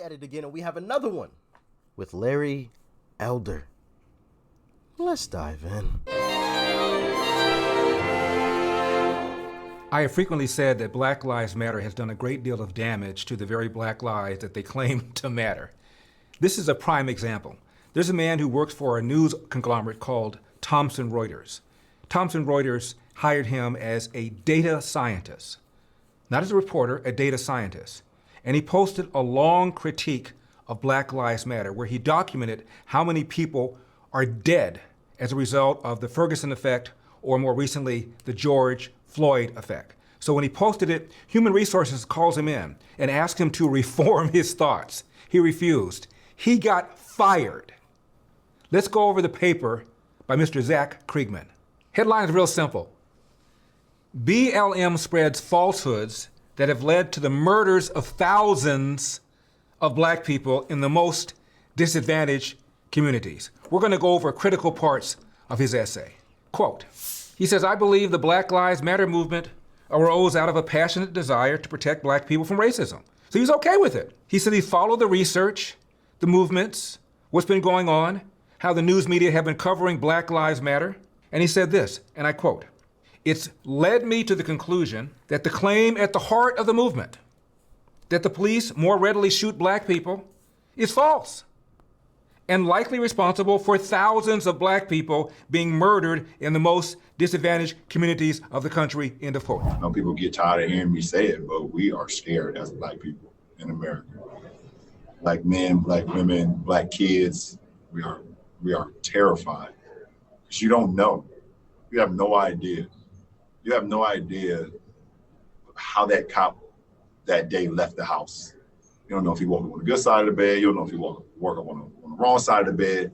at it again, and we have another one with Larry Elder. Let's dive in. I have frequently said that Black Lives Matter has done a great deal of damage to the very black lives that they claim to matter. This is a prime example. There's a man who works for a news conglomerate called Thomson Reuters. Thomson Reuters hired him as a data scientist, not as a reporter, a data scientist. And he posted a long critique of Black Lives Matter where he documented how many people are dead as a result of the Ferguson Effect, or more recently, the George Floyd Effect. So when he posted it, Human Resources calls him in and asks him to reform his thoughts. He refused. He got fired. Let's go over the paper by Mr. Zach Kriegman. Headline is real simple. BLM spreads falsehoods that have led to the murders of thousands of black people in the most disadvantaged communities. We're going to go over critical parts of his essay. Quote, he says, I believe the Black Lives Matter movement arose out of a passionate desire to protect black people from racism. So he's okay with it. He said he followed the research, the movements, what's been going on, how the news media have been covering Black Lives Matter. And he said this, and I quote, it's led me to the conclusion that the claim at the heart of the movement, that the police more readily shoot black people, is false and likely responsible for thousands of black people being murdered in the most disadvantaged communities of the country, end of quote. I know people get tired of hearing me say it, but we are scared as black people in America. Black men, black women, black kids, we are terrified. Because you don't know. You have no idea. You have no idea how that cop that day left the house. You don't know if he woke up on the good side of the bed. You don't know if he woke up on the wrong side of the bed.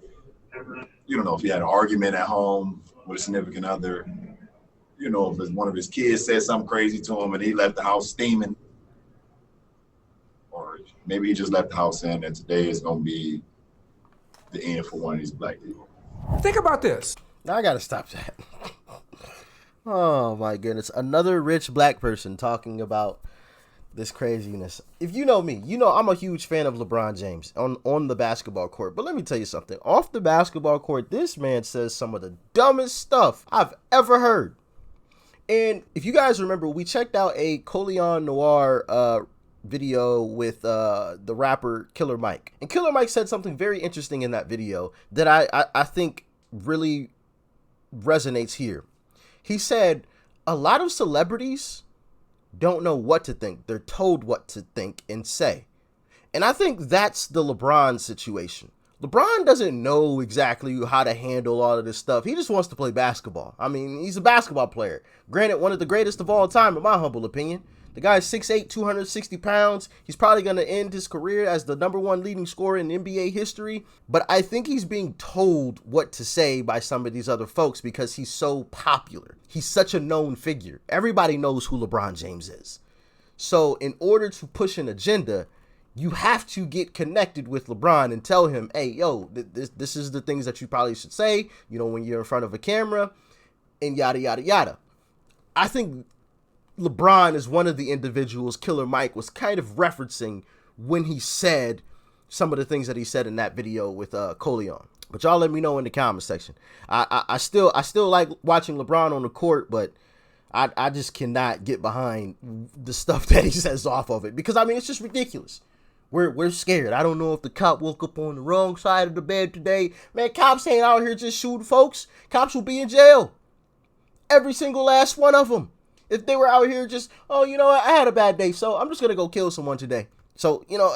You don't know if he had an argument at home with a significant other. You know, if one of his kids said something crazy to him and he left the house steaming. Or maybe he just left the house saying that today is going to be the end for one of these black people. Think about this. Now I got to stop that. Oh, my goodness. Another rich black person talking about this craziness. If you know me, you know I'm a huge fan of LeBron James on the basketball court. But let me tell you something. Off the basketball court, this man says some of the dumbest stuff I've ever heard. And if you guys remember, we checked out a Coleon Noir video with the rapper Killer Mike. And Killer Mike said something very interesting in that video that I think really resonates here. He said, a lot of celebrities don't know what to think. They're told what to think and say. And I think that's the LeBron situation. LeBron doesn't know exactly how to handle all of this stuff. He just wants to play basketball. I mean, he's a basketball player. Granted, one of the greatest of all time, in my humble opinion. The guy's 6'8", 260 pounds. He's probably going to end his career as the #1 leading scorer in NBA history. But I think he's being told what to say by some of these other folks because he's so popular. He's such a known figure. Everybody knows who LeBron James is. So in order to push an agenda, you have to get connected with LeBron and tell him, hey, yo, this is the things that you probably should say, you know, when you're in front of a camera and yada, yada, yada. I think LeBron is one of the individuals Killer Mike was kind of referencing when he said some of the things that he said in that video with Coleon. But y'all let me know in the comment section. I still like watching LeBron on the court, but I just cannot get behind the stuff that he says off of it because I mean it's just ridiculous. We're scared. I don't know if the cop woke up on the wrong side of the bed today. Man, cops ain't out here just shooting folks. Cops will be in jail. Every single last one of them. If they were out here just, oh, you know what, I had a bad day, so I'm just going to go kill someone today. So, you know,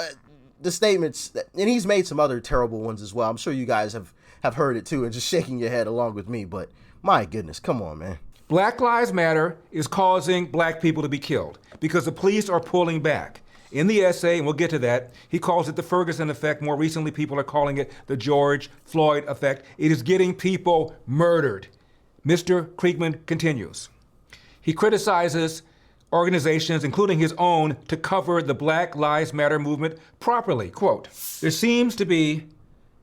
the statements, and he's made some other terrible ones as well. I'm sure you guys have heard it too and just shaking your head along with me. But my goodness, come on, man. Black Lives Matter is causing black people to be killed because the police are pulling back. In the essay, and we'll get to that, he calls it the Ferguson Effect. More recently, people are calling it the George Floyd Effect. It is getting people murdered. Mr. Kriegman continues. He criticizes organizations, including his own, to cover the Black Lives Matter movement properly. Quote, there seems to be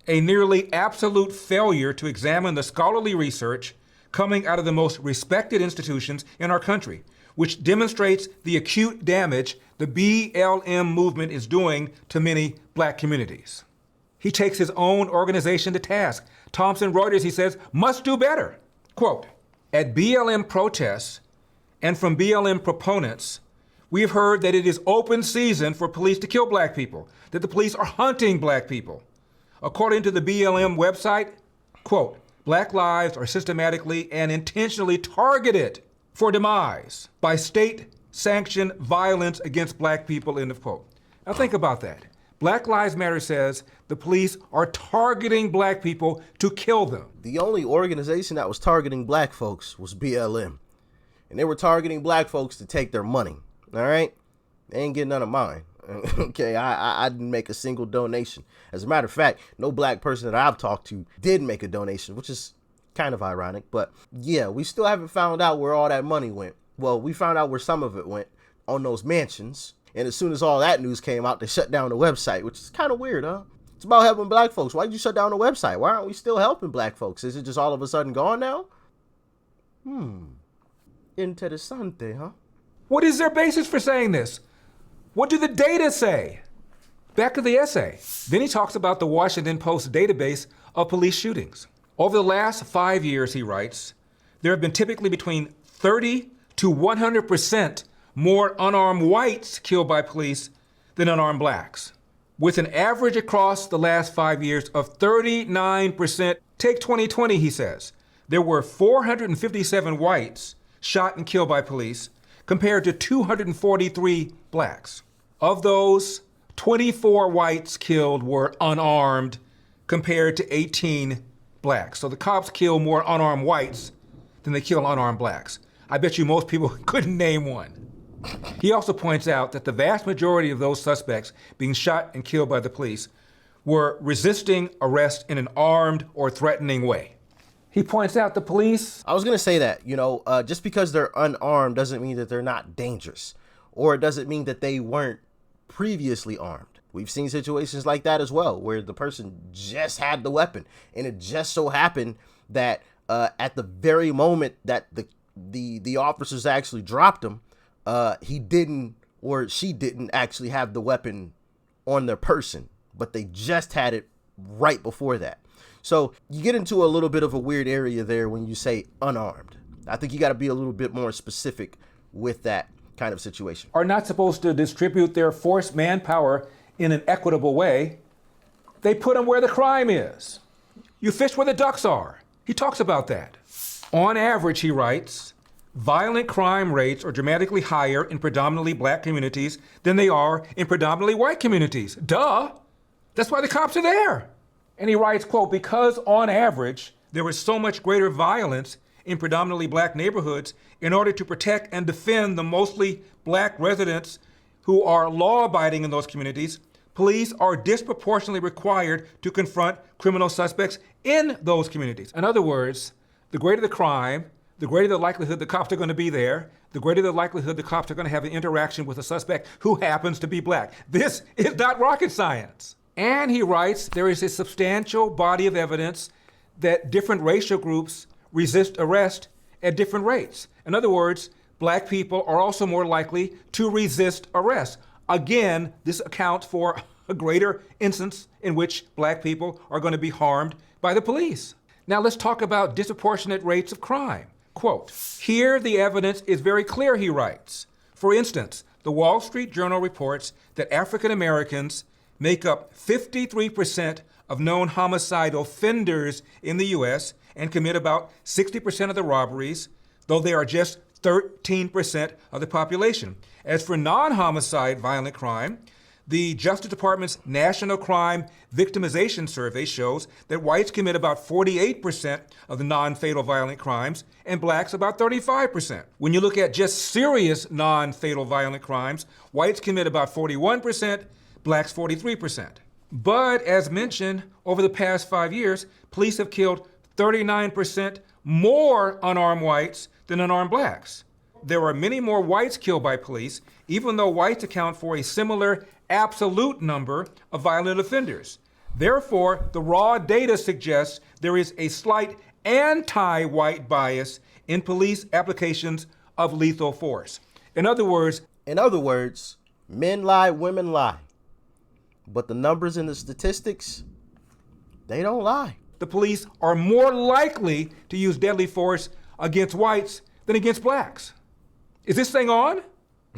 a nearly absolute failure to examine the scholarly research coming out of the most respected institutions in our country. which demonstrates the acute damage the BLM movement is doing to many black communities. He takes his own organization to task. Thomson Reuters, he says, must do better. Quote, at BLM protests and from BLM proponents, we have heard that it is open season for police to kill black people, that the police are hunting black people. According to the BLM website, quote, black lives are systematically and intentionally targeted for demise by state-sanctioned violence against black people, end of quote. Now think about that. Black Lives Matter says the police are targeting black people to kill them. The only organization that was targeting black folks was BLM. And they were targeting black folks to take their money. All right? They ain't getting none of mine. Okay, I didn't make a single donation. As a matter of fact, no black person that I've talked to did make a donation, which is kind of ironic. But yeah, we still haven't found out where all that money went. Well, we found out where some of it went on those mansions. And as soon as all that news came out, they shut down the website, which is kind of weird, huh? It's about helping black folks. Why did you shut down the website? Why aren't we still helping black folks? Is it just all of a sudden gone now? Interessante, huh? What is their basis for saying this? What do the data say? Back to the essay. Then he talks about the Washington Post database of police shootings. Over the last 5 years, he writes, there have been typically between 30 to 100% more unarmed whites killed by police than unarmed blacks, with an average across the last 5 years of 39%. Take 2020, he says. There were 457 whites shot and killed by police compared to 243 blacks. Of those, 24 whites killed were unarmed compared to 18 blacks. So the cops kill more unarmed whites than they kill unarmed blacks. I bet you most people couldn't name one. He also points out that the vast majority of those suspects being shot and killed by the police were resisting arrest in an armed or threatening way. He points out the police... I was going to say that, just because they're unarmed doesn't mean that they're not dangerous, or it doesn't mean that they weren't previously armed. We've seen situations like that as well, where the person just had the weapon, and it just so happened that at the very moment that the officers actually dropped him, he didn't or she didn't actually have the weapon on their person, but they just had it right before that. So you get into a little bit of a weird area there when you say unarmed. I think you got to be a little bit more specific with that kind of situation. Are not supposed to distribute their forced manpower in an equitable way. They put them where the crime is. You fish where the ducks are. He talks about that. On average, he writes, violent crime rates are dramatically higher in predominantly black communities than they are in predominantly white communities. Duh. That's why the cops are there. And he writes, quote, because on average, there is so much greater violence in predominantly black neighborhoods, in order to protect and defend the mostly black residents who are law-abiding in those communities, police are disproportionately required to confront criminal suspects in those communities. In other words, the greater the crime, the greater the likelihood the cops are going to be there, the greater the likelihood the cops are going to have an interaction with a suspect who happens to be black. This is not rocket science. And he writes, there is a substantial body of evidence that different racial groups resist arrest at different rates. In other words, black people are also more likely to resist arrest. Again, this accounts for a greater instance in which black people are going to be harmed by the police. Now let's talk about disproportionate rates of crime. Quote, here the evidence is very clear, he writes. For instance, the Wall Street Journal reports that African Americans make up 53% of known homicide offenders in the U.S. and commit about 60% of the robberies, though they are just 13% of the population. As for non-homicide violent crime, the Justice Department's National Crime Victimization Survey shows that whites commit about 48% of the non-fatal violent crimes and blacks about 35%. When you look at just serious non-fatal violent crimes, whites commit about 41%, blacks 43%. But as mentioned, over the past 5 years, police have killed 39% more unarmed whites than unarmed blacks. There are many more whites killed by police, even though whites account for a similar absolute number of violent offenders. Therefore, the raw data suggests there is a slight anti-white bias in police applications of lethal force. In other words, men lie, women lie. But the numbers and the statistics, they don't lie. the police are more likely to use deadly force against whites than against blacks. Is this thing on?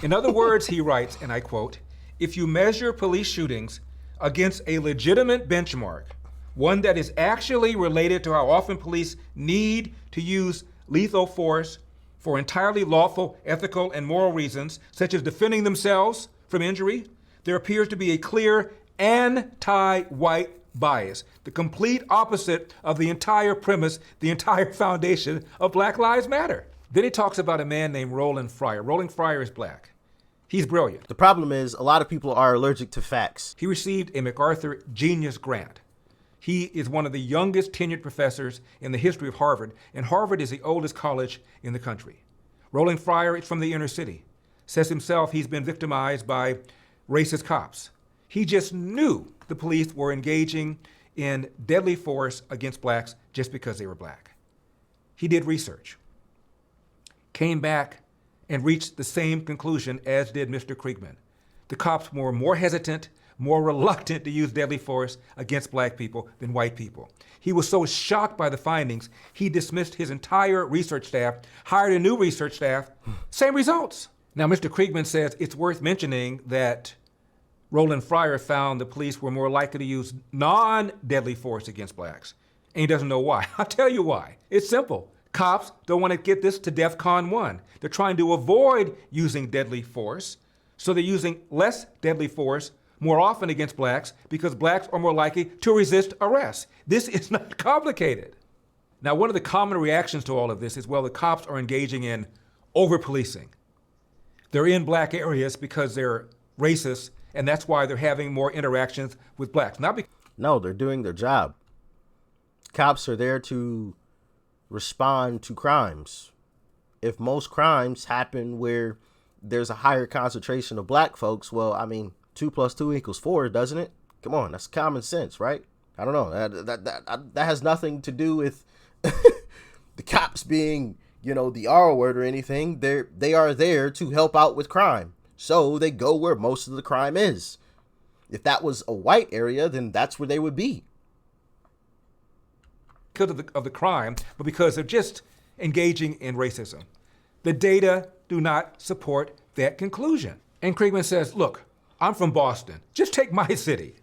In other words, he writes, and I quote, "If you measure police shootings against a legitimate benchmark, one that is actually related to how often police need to use lethal force for entirely lawful, ethical, and moral reasons, such as defending themselves from injury, there appears to be a clear anti-white bias, the complete opposite of the entire premise, the entire foundation of Black Lives Matter." Then he talks about a man named Roland Fryer. Roland Fryer is black. He's brilliant. The problem is a lot of people are allergic to facts. He received a MacArthur Genius Grant. He is one of the youngest tenured professors in the history of Harvard, and Harvard is the oldest college in the country. Roland Fryer is from the inner city. Says himself he's been victimized by racist cops. He just knew the police were engaging in deadly force against blacks just because they were black. He did research, came back and reached the same conclusion as did Mr. Kriegman. The cops were more hesitant, more reluctant to use deadly force against black people than white people. He was so shocked by the findings, he dismissed his entire research staff, hired a new research staff, same results. Now, Mr. Kriegman says it's worth mentioning that Roland Fryer found the police were more likely to use non-deadly force against blacks. And he doesn't know why. I'll tell you why. It's simple. Cops don't want to get this to DEFCON 1. They're trying to avoid using deadly force, so they're using less deadly force more often against blacks because blacks are more likely to resist arrest. This is not complicated. Now, one of the common reactions to all of this is, well, the cops are engaging in over-policing. They're in black areas because they're racist, and that's why they're having more interactions with blacks. No, they're doing their job. Cops are there to respond to crimes. If most crimes happen where there's a higher concentration of black folks, well, I mean, 2 + 2 = 4, doesn't it? Come on, that's common sense, right? I don't know. That has nothing to do with the cops being, the R word or anything. They are there to help out with crime. So they go where most of the crime is. If that was a white area, then that's where they would be. Because of the crime, but because they're just engaging in racism. The data do not support that conclusion. And Kriegman says, look, I'm from Boston. Just take my city.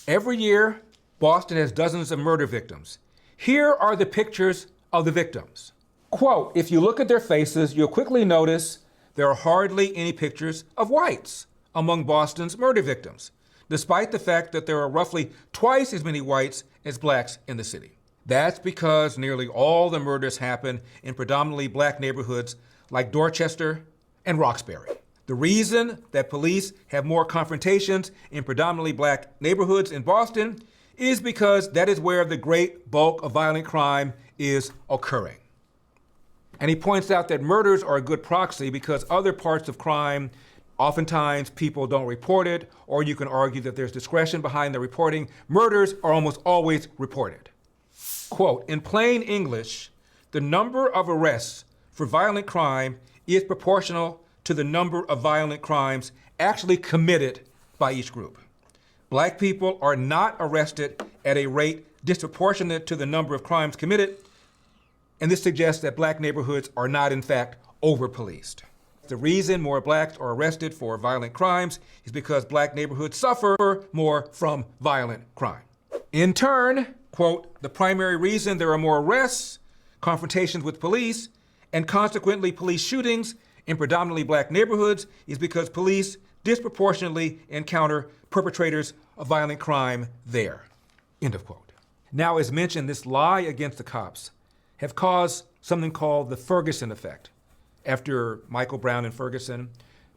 Every year, Boston has dozens of murder victims. Here are the pictures of the victims. Quote, "If you look at their faces, you'll quickly notice there are hardly any pictures of whites among Boston's murder victims, despite the fact that there are roughly twice as many whites as blacks in the city. That's because nearly all the murders happen in predominantly black neighborhoods like Dorchester and Roxbury. The reason that police have more confrontations in predominantly black neighborhoods in Boston is because that is where the great bulk of violent crime is occurring." And he points out that murders are a good proxy because other parts of crime, oftentimes people don't report it, or you can argue that there's discretion behind the reporting. Murders are almost always reported. Quote, "In plain English, the number of arrests for violent crime is proportional to the number of violent crimes actually committed by each group. Black people are not arrested at a rate disproportionate to the number of crimes committed, and this suggests that black neighborhoods are not, in fact, over-policed. The reason more blacks are arrested for violent crimes is because black neighborhoods suffer more from violent crime. In turn," quote, "the primary reason there are more arrests, confrontations with police, and consequently police shootings in predominantly black neighborhoods is because police disproportionately encounter perpetrators of violent crime there." End of quote. Now, as mentioned, this lie against the cops have caused something called the Ferguson Effect. After Michael Brown and Ferguson,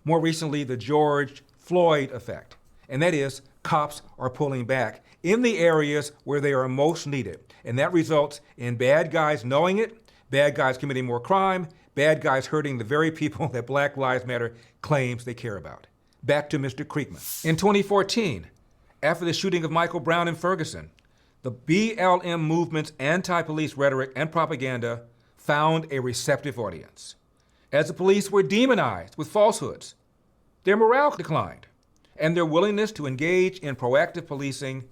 more recently, the George Floyd Effect. And that is, cops are pulling back in the areas where they are most needed. And that results in bad guys knowing it, bad guys committing more crime, bad guys hurting the very people that Black Lives Matter claims they care about. Back to Mr. Kriegman. In 2014, after the shooting of Michael Brown and Ferguson, the BLM movement's anti-police rhetoric and propaganda found a receptive audience. As the police were demonized with falsehoods, their morale declined, and their willingness to engage in proactive policing,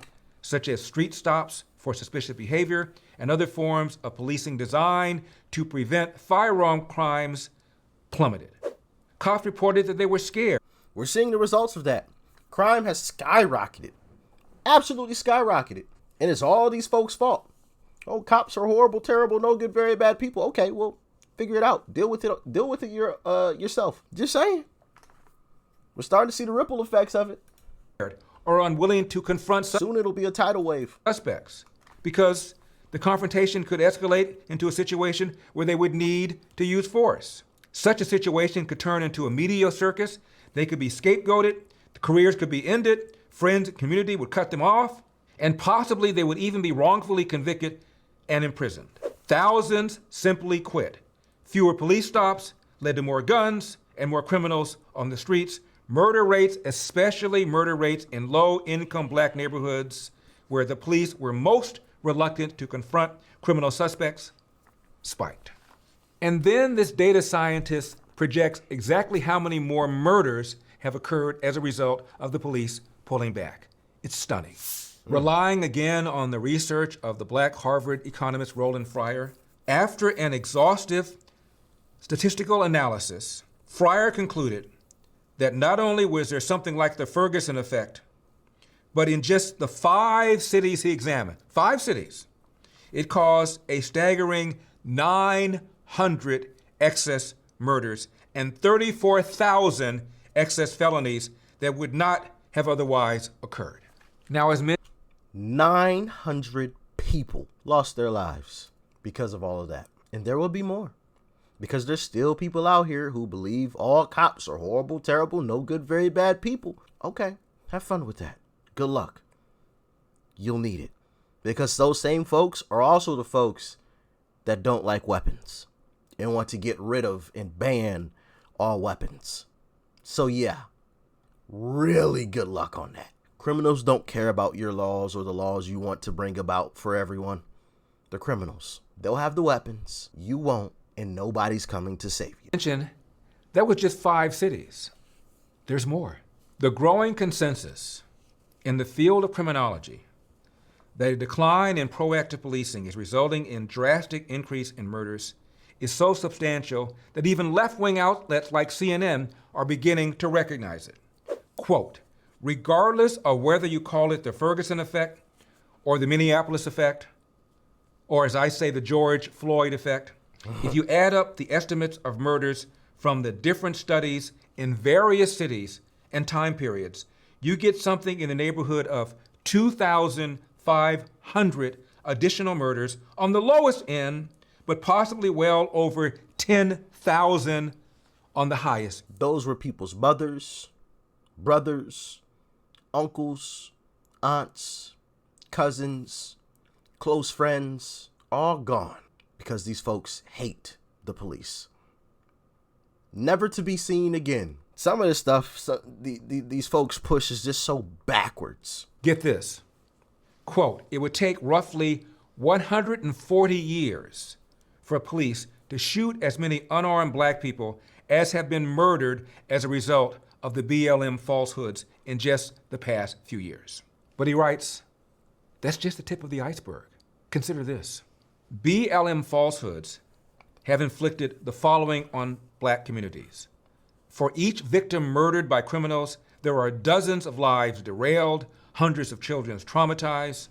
such as street stops for suspicious behavior and other forms of policing designed to prevent firearm crimes, plummeted. Cops reported that they were scared. We're seeing the results of that. Crime has skyrocketed. Absolutely skyrocketed. And it's all these folks' fault. Oh, cops are horrible, terrible, no good, very bad people. Okay, well, figure it out. Deal with it yourself. Just saying. We're starting to see the ripple effects of it. Or unwilling to confront Soon it'll be a tidal wave. Suspects, because the confrontation could escalate into a situation where they would need to use force. Such a situation could turn into a media circus. They could be scapegoated, careers could be ended, friends and community would cut them off, and possibly they would even be wrongfully convicted and imprisoned. Thousands simply quit. Fewer police stops led to more guns and more criminals on the streets. Murder rates, especially murder rates in low-income black neighborhoods where the police were most reluctant to confront criminal suspects, spiked. And then this data scientist projects exactly how many more murders have occurred as a result of the police pulling back. It's stunning. Relying again on the research of the black Harvard economist Roland Fryer, after an exhaustive statistical analysis, Fryer concluded that not only was there something like the Ferguson Effect, but in just the 5 cities he examined, 5 cities, it caused a staggering 900 excess murders and 34,000 excess felonies that would not have otherwise occurred. Now, as 900 people lost their lives because of all of that. And there will be more. Because there's still people out here who believe all cops are horrible, terrible, no good, very bad people. Okay, have fun with that. Good luck. You'll need it. Because those same folks are also the folks that don't like weapons and want to get rid of and ban all weapons. So yeah, really good luck on that. Criminals don't care about your laws or the laws you want to bring about for everyone. They're criminals. They'll have the weapons. You won't. And nobody's coming to save you. Mention, that was just 5 cities. There's more. The growing consensus in the field of criminology that a decline in proactive policing is resulting in drastic increase in murders is so substantial that even left-wing outlets like CNN are beginning to recognize it. Quote, regardless of whether you call it the Ferguson effect or the Minneapolis effect, or as I say, the George Floyd effect, if you add up the estimates of murders from the different studies in various cities and time periods, you get something in the neighborhood of 2,500 additional murders on the lowest end, but possibly well over 10,000 on the highest. Those were people's mothers, brothers, uncles, aunts, cousins, close friends, all gone. Because these folks hate the police. Never to be seen again. Some of this stuff these folks push is just so backwards. Get this. Quote, it would take roughly 140 years for police to shoot as many unarmed black people as have been murdered as a result of the BLM falsehoods in just the past few years. But he writes, that's just the tip of the iceberg. Consider this. BLM falsehoods have inflicted the following on black communities. For each victim murdered by criminals, there are dozens of lives derailed, hundreds of children traumatized.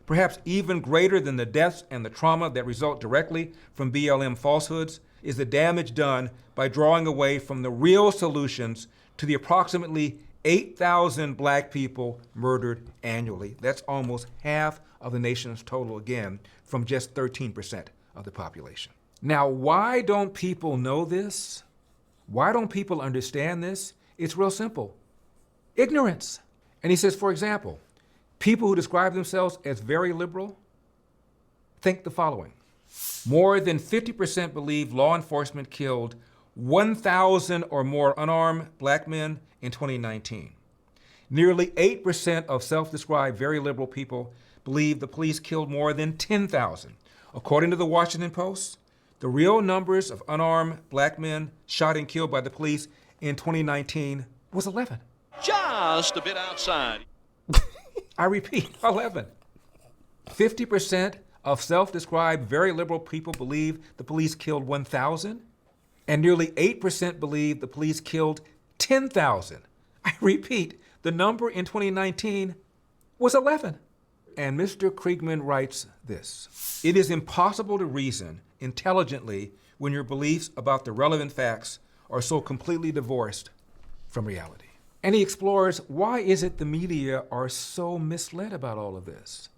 Perhaps even greater than the deaths and the trauma that result directly from BLM falsehoods is the damage done by drawing away from the real solutions to the approximately 8,000 black people murdered annually. That's almost half of the nation's total, again, from just 13% of the population. Now, why don't people know this? Why don't people understand this? It's real simple. Ignorance. And he says, for example, people who describe themselves as very liberal think the following. More than 50% believe law enforcement killed 1,000 or more unarmed black men in 2019. Nearly 8% of self-described very liberal people believe the police killed more than 10,000. According to the Washington Post, The real numbers of unarmed black men shot and killed by the police in 2019 was 11. Just a bit outside. I repeat, 11. 50% of self-described very liberal people believe the police killed 1,000, and nearly 8% believe the police killed 10,000. I repeat, the number in 2019 was 11. And Mr. Kriegman writes this: "It is impossible to reason intelligently when your beliefs about the relevant facts are so completely divorced from reality." And he explores, why is it the media are so misled about all of this?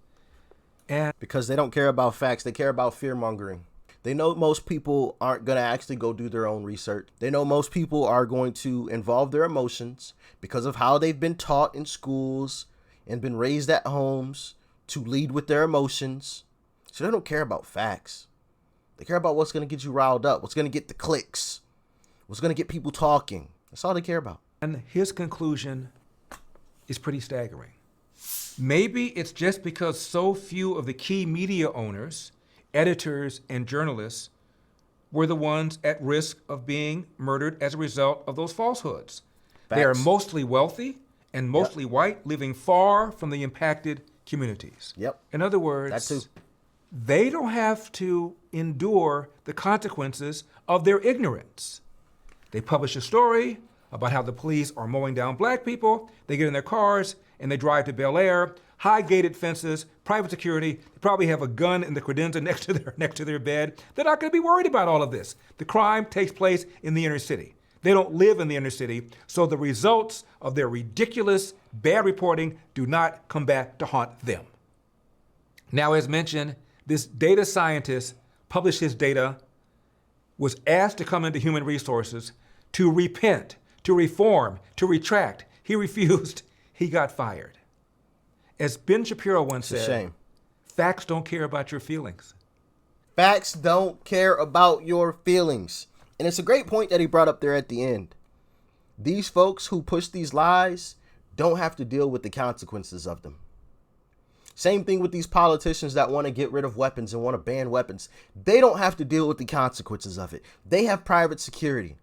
And Because they don't care about facts. They care about fear mongering. They know most people aren't going to actually go do their own research. They know most people are going to involve their emotions because of how they've been taught in schools and been raised at homes to lead with their emotions. So they don't care about facts. They care about what's going to get you riled up, what's going to get the clicks, what's going to get people talking. That's all they care about. And his conclusion is pretty staggering. Maybe it's just because so few of the key media owners, editors, and journalists were the ones at risk of being murdered as a result of those falsehoods. They are Facts. mostly wealthy and mostly white, living far from the impacted communities. Yep. In other words, That too. they don't have to endure the consequences of their ignorance. They publish a story about how the police are mowing down black people. They get in their cars and they drive to Bel Air, high gated fences, private security. They probably have a gun in the credenza next to their bed. They're not going to be worried about all of this. The crime takes place in the inner city. They don't live in the inner city, so the results of their ridiculous, bad reporting do not come back to haunt them. Now, as mentioned, this data scientist published his data, was asked to come into human resources to repent, to reform, to retract. He refused. He got fired. As Ben Shapiro once It's a said, shame. facts don't care about your feelings. Facts don't care about your feelings. And it's a great point that he brought up there at the end. These folks who push these lies don't have to deal with the consequences of them. Same thing with these politicians that want to get rid of weapons and want to ban weapons. They don't have to deal with the consequences of it. They have private security.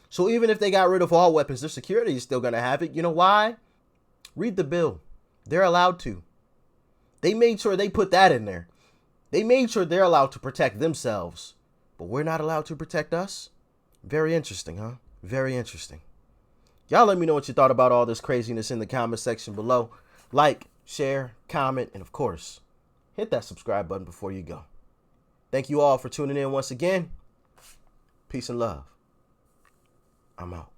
So even if they got rid of all weapons, their security is still going to have it. You know why? Read the bill. They're allowed to. They made sure they put that in there. They made sure they're allowed to protect themselves. But we're not allowed to protect us? Very interesting, huh? Very interesting. Y'all let me know what you thought about all this craziness in the comment section below. Like, share, comment, and of course, hit that subscribe button before you go. Thank you all for tuning in once again. Peace and love. I'm out.